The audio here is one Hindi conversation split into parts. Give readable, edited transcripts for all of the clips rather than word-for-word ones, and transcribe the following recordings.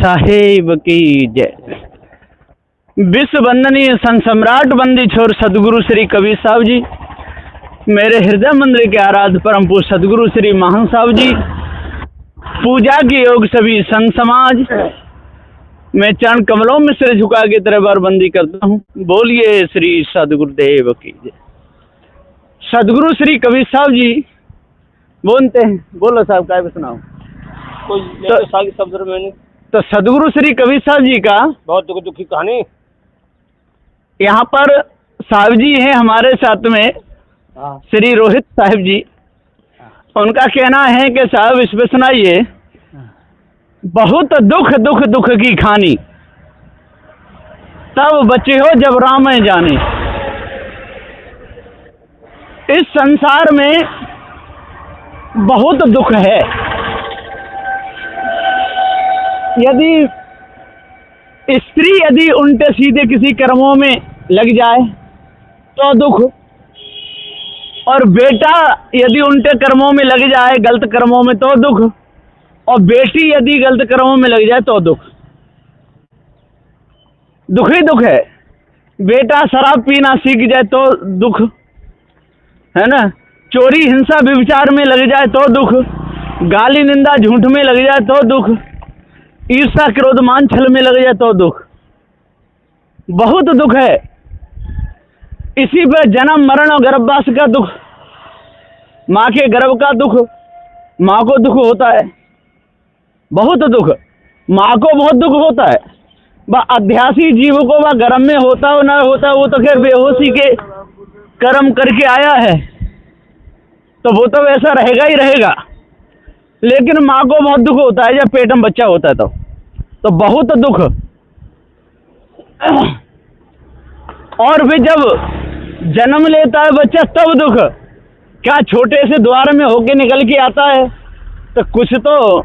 साहेब की जय। विश्व वंदनीय संत सम्राट बंदी छोर सदगुरु श्री कबीर साहब जी, मेरे हृदय मंदिर के आराध्य परम पूज्य सदगुरु श्री महान साहब जी, पूजा के योग सभी संत समाज, मैं चरण कमलों में सिर झुका के तरह बार बंदी करता हूँ। बोलिए श्री सदगुरुदेव की जय। सदगुरु श्री कबीर साहब जी बोलते हैं, बोलो साहब क्या सुनाओ तो सदगुरु श्री कबीर साहब जी का बहुत दुखी कहानी। यहाँ पर साहब जी हैं हमारे साथ में, श्री रोहित साहब जी। उनका कहना है कि साहब इस पे सुनाइए, बहुत दुख दुख दुख की खानी, तब बचे हो जब राम जाने। इस संसार में बहुत दुख है। यदि स्त्री उल्टे सीधे किसी कर्मों में लग जाए तो दुख, और बेटा यदि उल्टे कर्मों में लग जाए गलत कर्मों में तो दुख, और बेटी यदि गलत कर्मों में लग जाए तो दुख। दुख ही दुख है। बेटा शराब पीना सीख जाए तो दुख है ना, चोरी हिंसा व्यभिचार में लग जाए तो दुख, गाली निंदा झूठ में लग जाए तो दुख, ईर्ष्या क्रोध मान छल में लग जाए तो दुख। बहुत दुख है। इसी पे जन्म मरण और गर्भवास का दुख, माँ के गर्भ का दुख, माँ को दुख होता है, बहुत दुख। माँ को बहुत दुख होता है। वह अध्यासी जीव को वह गर्भ में होता हो ना होता, वो तो खैर बेहोशी के कर्म करके आया है तो वो तो वैसा रहेगा ही रहेगा। लेकिन माँ को बहुत दुख होता है जब पेट में बच्चा होता है तो बहुत दुख। और भी जब जन्म लेता है बच्चा तब दुख। क्या छोटे से द्वार में होके निकल के आता है तो कुछ तो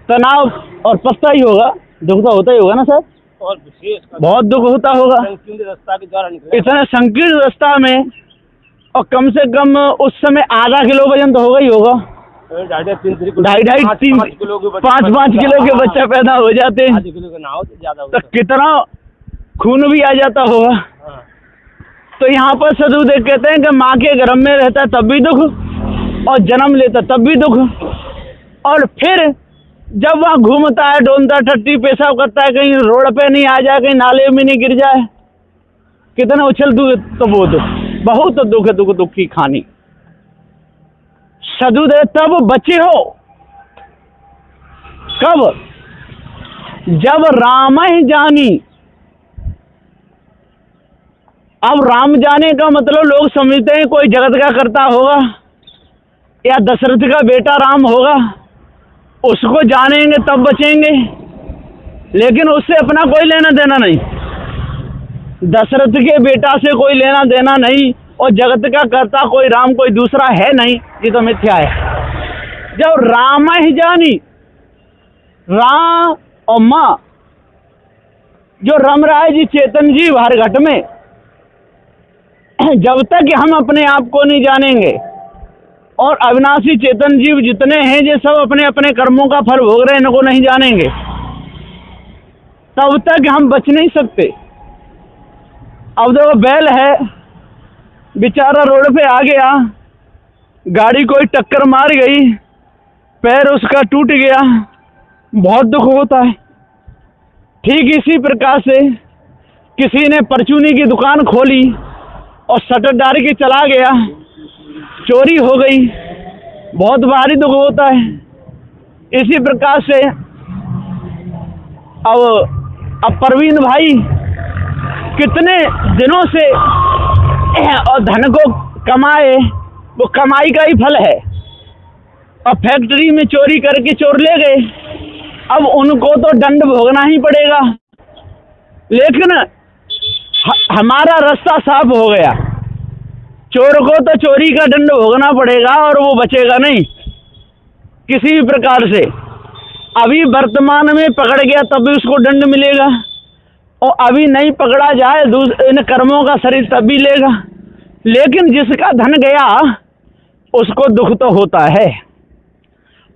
तनाव और पछता ही होगा, दुख तो होता ही होगा ना सर। और बहुत दुख होता होगा रास्ता के द्वारा निकले, इतना संकीर्ण रास्ता में, और कम से कम उस समय आधा किलो वजन तो होगा ही होगा। 2.5-5 किलो के बच्चा पैदा हो जाते हैं तो कितना खून भी आ जाता होगा। तो यहाँ पर सदगुरुदेव कहते हैं कि माँ के गर्भ में रहता है तब भी दुख, और जन्म लेता तब भी दुख, और फिर जब वहाँ घूमता है डोलता टट्टी पेशाब करता है, कहीं रोड पे नहीं आ जाए, कहीं नाले में नहीं गिर जाए, कितना उछल दुख, तो वो दुख। बहुत दुख दुख दुख की खानी। सदगुरुदेव तब बचे हो कब, जब राम ही जानी। अब राम जाने का मतलब लोग समझते हैं कोई जगत का करता होगा या दशरथ का बेटा राम होगा, उसको जानेंगे तब बचेंगे। लेकिन उससे अपना कोई लेना देना नहीं, दशरथ के बेटा से कोई लेना देना नहीं, और जगत का करता कोई राम कोई दूसरा है नहीं, ये तो मिथ्या है। जब राम ही जानी, राम और माँ जो रम रहा है जी चेतन जीव हर घट में, जब तक हम अपने आप को नहीं जानेंगे और अविनाशी चेतन जीव जितने हैं ये सब अपने अपने कर्मों का फल भोग रहे हैं, इनको नहीं जानेंगे तब तक हम बच नहीं सकते। अब देखो बैल है, बेचारा रोड पे आ गया, गाड़ी कोई टक्कर मार गई, पैर उसका टूट गया, बहुत दुख होता है। ठीक इसी प्रकार से किसी ने परचूनी की दुकान खोली और शटर डाल के चला गया, चोरी हो गई, बहुत भारी दुख होता है। इसी प्रकार से अब परवीन भाई कितने दिनों से और धन को कमाए, वो कमाई का ही फल है, और फैक्ट्री में चोरी करके चोर ले गए, अब उनको तो दंड भोगना ही पड़ेगा। लेकिन हमारा रास्ता साफ हो गया, चोर को तो चोरी का दंड भोगना पड़ेगा और वो बचेगा नहीं किसी भी प्रकार से। अभी वर्तमान में पकड़ गया तब भी उसको दंड मिलेगा, और अभी नहीं पकड़ा जाए इन कर्मों का शरीर तब भी लेगा। लेकिन जिसका धन गया उसको दुख तो होता है,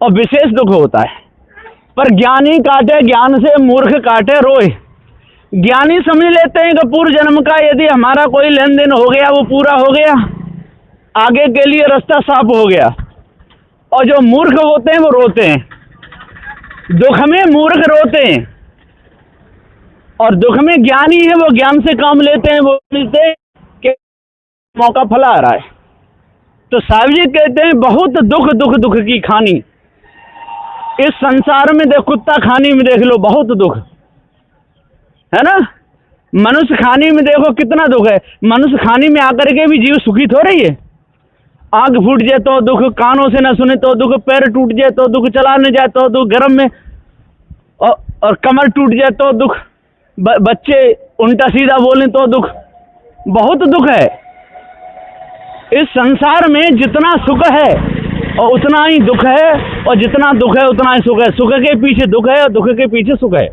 और विशेष दुख होता है। पर ज्ञानी काटे ज्ञान से, मूर्ख काटे रोए। ज्ञानी समझ लेते हैं कि पूर्व जन्म का यदि हमारा कोई लेन देन हो गया वो पूरा हो गया, आगे के लिए रास्ता साफ हो गया। और जो मूर्ख होते हैं वो रोते हैं, दुख में मूर्ख रोते हैं, और दुख में ज्ञानी है वो ज्ञान से काम लेते हैं, वो मिलते हैं कि मौका फला रहा है। तो साहब जी कहते हैं बहुत दुख दुख दुख की खानी इस संसार में, देख कुत्ता खानी में देख लो बहुत दुख है ना। मनुष्य खानी में देखो कितना दुख है। मनुष्य खानी में आकर के भी जीव सुखी हो रही है। आँख फूट जाए तो दुख, कानों से न सुने तो दुख, पैर टूट जाए तो दुख, चला न जाए तो दुख, गर्म में और कमर टूट जाए तो दुख, बच्चे उल्टा सीधा बोले तो दुख, बहुत दुख है। इस संसार में जितना सुख है और उतना ही दुख है, और जितना दुख है उतना ही सुख है। सुख के पीछे दुख है और दुख के पीछे सुख है,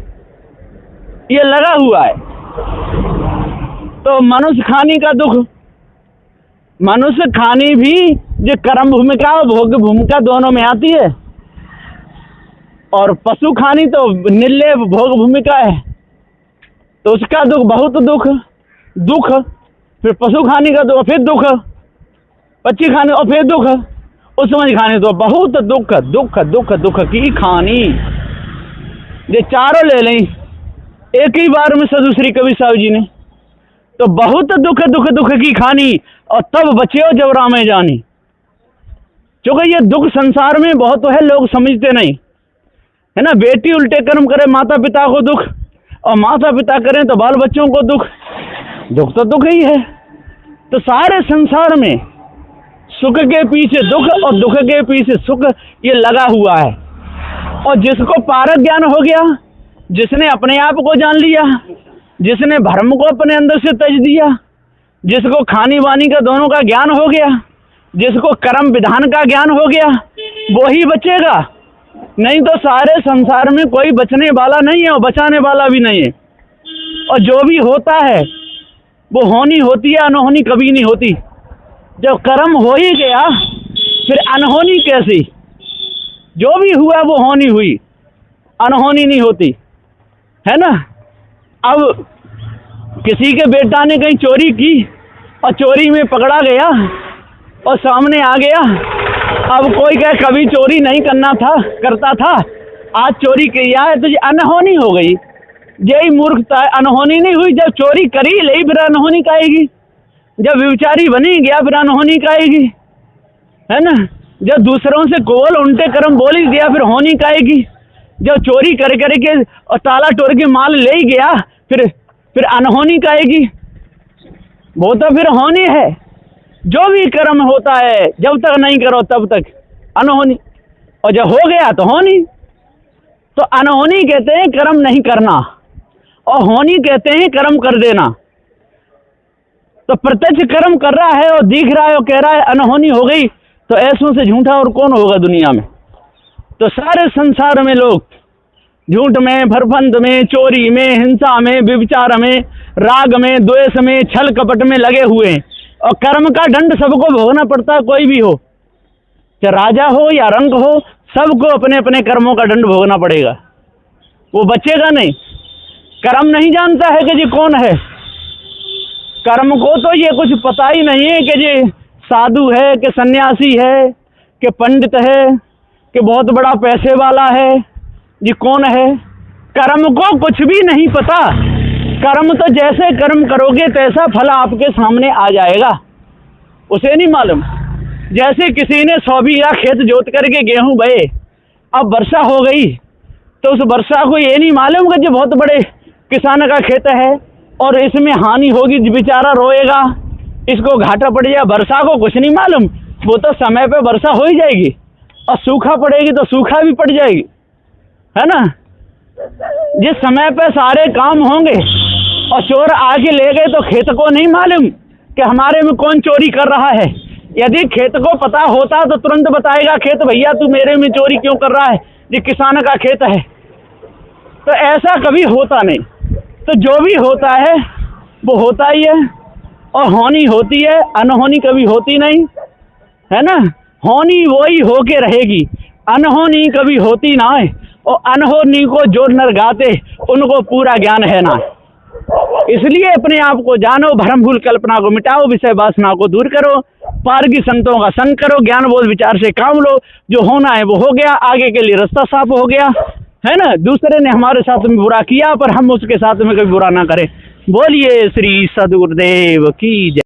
ये लगा हुआ है। तो मनुष्य खानी का दुख, मनुष्य खानी भी जो कर्म भूमिका और भोग भूमिका दोनों में आती है, और पशु खानी तो निर्लेप भोग भूमिका है, तो उसका दुख बहुत दुख दुख, फिर पशु खाने का दुख, फिर दुख, पक्षी खाने और फिर दुख, उस समझ खाने तो बहुत दुख दुख दुख दुख की खानी। ये चारों ले लें एक ही बार में सदुश्री कवि साहब जी ने, तो बहुत दुख दुख दुख की खानी, और तब बचे जब रामे जानी। क्योंकि ये दुख संसार में बहुत है, लोग समझते नहीं है ना। बेटी उल्टे कर्म करे माता पिता को दुख, और माता पिता करें तो बाल बच्चों को दुख, दुख तो दुख ही है। तो सारे संसार में सुख के पीछे दुख और दुख के पीछे सुख, ये लगा हुआ है। और जिसको पारक ज्ञान हो गया, जिसने अपने आप को जान लिया, जिसने भ्रम को अपने अंदर से तज दिया, जिसको खानी वानी का दोनों का ज्ञान हो गया, जिसको कर्म विधान का ज्ञान हो गया, वो ही बचेगा। नहीं तो सारे संसार में कोई बचने वाला नहीं है और बचाने वाला भी नहीं है। और जो भी होता है वो होनी होती है, अनहोनी कभी नहीं होती। जब कर्म हो ही गया फिर अनहोनी कैसी? जो भी हुआ वो होनी हुई, अनहोनी नहीं होती है ना। अब किसी के बेटा ने कहीं चोरी की और चोरी में पकड़ा गया और सामने आ गया, अब कोई कहे कभी चोरी नहीं करता था, आज चोरी किया है तो ये अनहोनी हो गई। यही मूर्खता है, अनहोनी नहीं हुई। जब चोरी करी ले फिर अनहोनी कहेगी, जब व्यभिचारी बनी गया फिर अनहोनी कहेगी, है ना। जब दूसरों से कोल उल्टे कर्म बोल ही दिया फिर होनी कहेगी। जब चोरी कर के और ताला तोड़ के माल ले ही गया फिर अनहोनी कहेगी, वो तो फिर होनी है। जो भी कर्म होता है जब तक नहीं करो तब तक अनहोनी, और जब हो गया तो होनी। तो अनहोनी कहते हैं कर्म नहीं करना, और होनी कहते हैं कर्म कर देना। तो प्रत्यक्ष कर्म कर रहा है और दिख रहा है और कह रहा है अनहोनी हो गई, तो ऐसों से झूठा और कौन होगा दुनिया में। तो सारे संसार में लोग झूठ में, भरफंद में, चोरी में, हिंसा में, व्यभिचार में, राग में, द्वेष में, छल कपट में लगे हुए हैं। और कर्म का दंड सबको भोगना पड़ता, कोई भी हो, चाहे राजा हो या रंक हो, सबको अपने अपने कर्मों का दंड भोगना पड़ेगा, वो बचेगा नहीं। कर्म नहीं जानता है कि जी कौन है, कर्म को तो ये कुछ पता ही नहीं है कि जी साधु है कि सन्यासी है कि पंडित है कि बहुत बड़ा पैसे वाला है, जी कौन है। कर्म को कुछ भी नहीं पता। कर्म तो जैसे कर्म करोगे तैसा फल आपके सामने आ जाएगा, उसे नहीं मालूम। जैसे किसी ने 100 बीघा खेत जोत करके गेहूं बोए, अब वर्षा हो गई तो उस वर्षा को ये नहीं मालूम कि जो बहुत बड़े किसान का खेत है और इसमें हानि होगी, बेचारा रोएगा, इसको घाटा पड़ जाए। वर्षा को कुछ नहीं मालूम, वो तो समय पे वर्षा हो ही जाएगी, और सूखा पड़ेगी तो सूखा भी पड़ जाएगी, है ना। जिस समय पे सारे काम होंगे और चोर आके ले गए तो खेत को नहीं मालूम कि हमारे में कौन चोरी कर रहा है। यदि खेत को पता होता तो तुरंत बताएगा खेत, भैया तू मेरे में चोरी क्यों कर रहा है, ये किसान का खेत है। तो ऐसा कभी होता नहीं। तो जो भी होता है वो होता ही है, और होनी होती है, अनहोनी कभी होती नहीं, है ना। होनी वही होके रहेगी, अनहोनी कभी होती ना है। और अनहोनी को जो नर गाते उनको पूरा ज्ञान है ना। इसलिए अपने आप को जानो, भ्रम भूल कल्पना को मिटाओ, विषय वासना को दूर करो, पारगी संतों का संग करो, ज्ञान बोध विचार से काम लो, जो होना है वो हो गया, आगे के लिए रास्ता साफ हो गया, है ना। दूसरे ने हमारे साथ में बुरा किया पर हम उसके साथ में कभी बुरा ना करें। बोलिए श्री सद्गुरुदेव की जय।